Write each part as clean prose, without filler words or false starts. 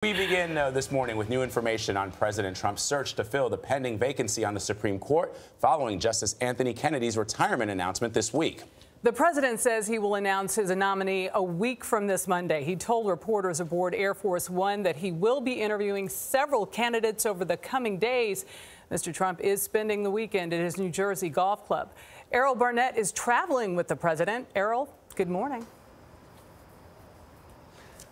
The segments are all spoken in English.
We begin this morning with new information on President Trump's search to fill the pending vacancy on the Supreme Court following Justice Anthony Kennedy's retirement announcement this week. The president says he will announce his nominee a week from this Monday. He told reporters aboard Air Force One that he will be interviewing several candidates over the coming days. Mr. Trump is spending the weekend at his New Jersey golf club. Errol Barnett is traveling with the president. Errol, good morning.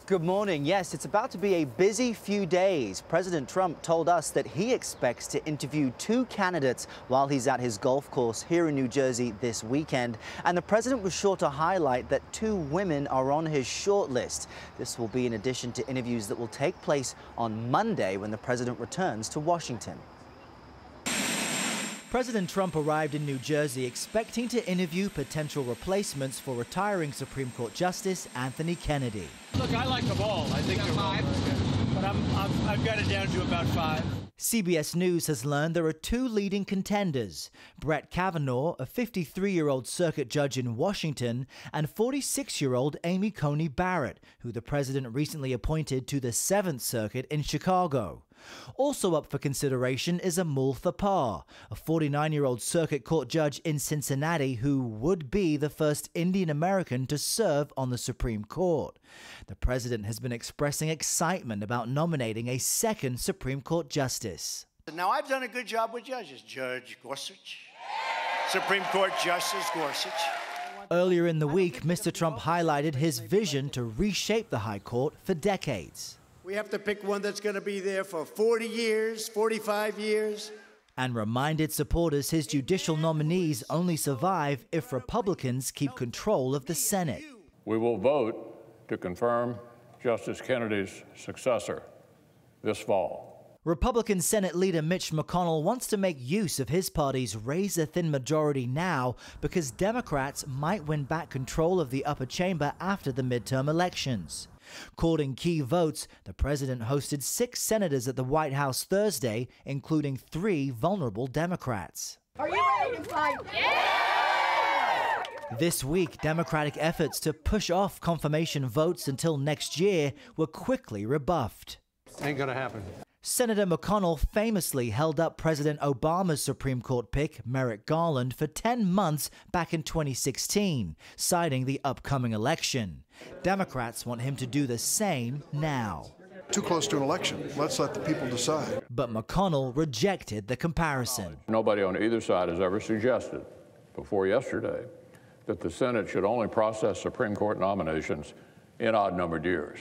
Good morning. Yes, it's about to be a busy few days. President Trump told us that he expects to interview 2 candidates while he's at his golf course here in New Jersey this weekend. And the president was sure to highlight that 2 women are on his short list. This will be in addition to interviews that will take place on Monday when the president returns to Washington. President Trump arrived in New Jersey expecting to interview potential replacements for retiring Supreme Court Justice Anthony Kennedy. Look, I like them all. I think they're 5, but I've got it down to about 5. CBS News has learned there are 2 leading contenders: Brett Kavanaugh, a 53-year-old circuit judge in Washington, and 46-year-old Amy Coney Barrett, who the president recently appointed to the 7th Circuit in Chicago. Also up for consideration is Amul Thapar, a 49-year-old circuit court judge in Cincinnati who would be the first Indian American to serve on the Supreme Court. The president has been expressing excitement about nominating a 2nd Supreme Court justice. Now, I've done a good job with judges. Judge Gorsuch, Supreme Court Justice Gorsuch. Earlier in the week, Mr. Trump highlighted his vision to reshape the High Court for decades. We have to pick one that's going to be there for 40 years, 45 years. And reminded supporters his judicial nominees only survive if Republicans keep control of the Senate. We will vote to confirm Justice Kennedy's successor this fall. Republican Senate leader Mitch McConnell wants to make use of his party's razor-thin majority now because Democrats might win back control of the upper chamber after the midterm elections. Courting key votes, the president hosted 6 senators at the White House Thursday, including 3 vulnerable Democrats. Are you ready to fight? Yeah! This week, Democratic efforts to push off confirmation votes until next year were quickly rebuffed. Ain't gonna happen. Senator McConnell famously held up President Obama's Supreme Court pick, Merrick Garland, for 10 months back in 2016, citing the upcoming election. Democrats want him to do the same now. Too close to an election. Let's let the people decide. But McConnell rejected the comparison. Nobody on either side has ever suggested, before yesterday, that the Senate should only process Supreme Court nominations in odd-numbered years.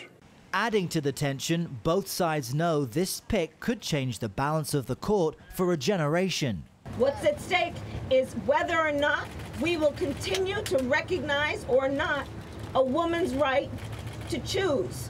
Adding to the tension, both sides know this pick could change the balance of the court for a generation. What's at stake is whether or not we will continue to recognize or not a woman's right to choose.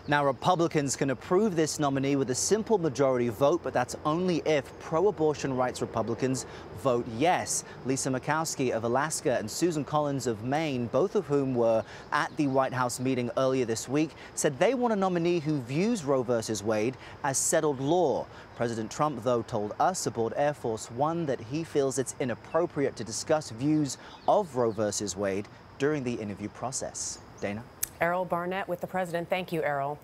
Now, Republicans can approve this nominee with a simple majority vote, but that's only if pro-abortion rights Republicans vote yes. Lisa Murkowski of Alaska and Susan Collins of Maine, both of whom were at the White House meeting earlier this week, said they want a nominee who views Roe v. Wade as settled law. President Trump, though, told us aboard Air Force One that he feels it's inappropriate to discuss views of Roe v. Wade during the interview process. Dana? Errol Barnett with the president. Thank you, Errol.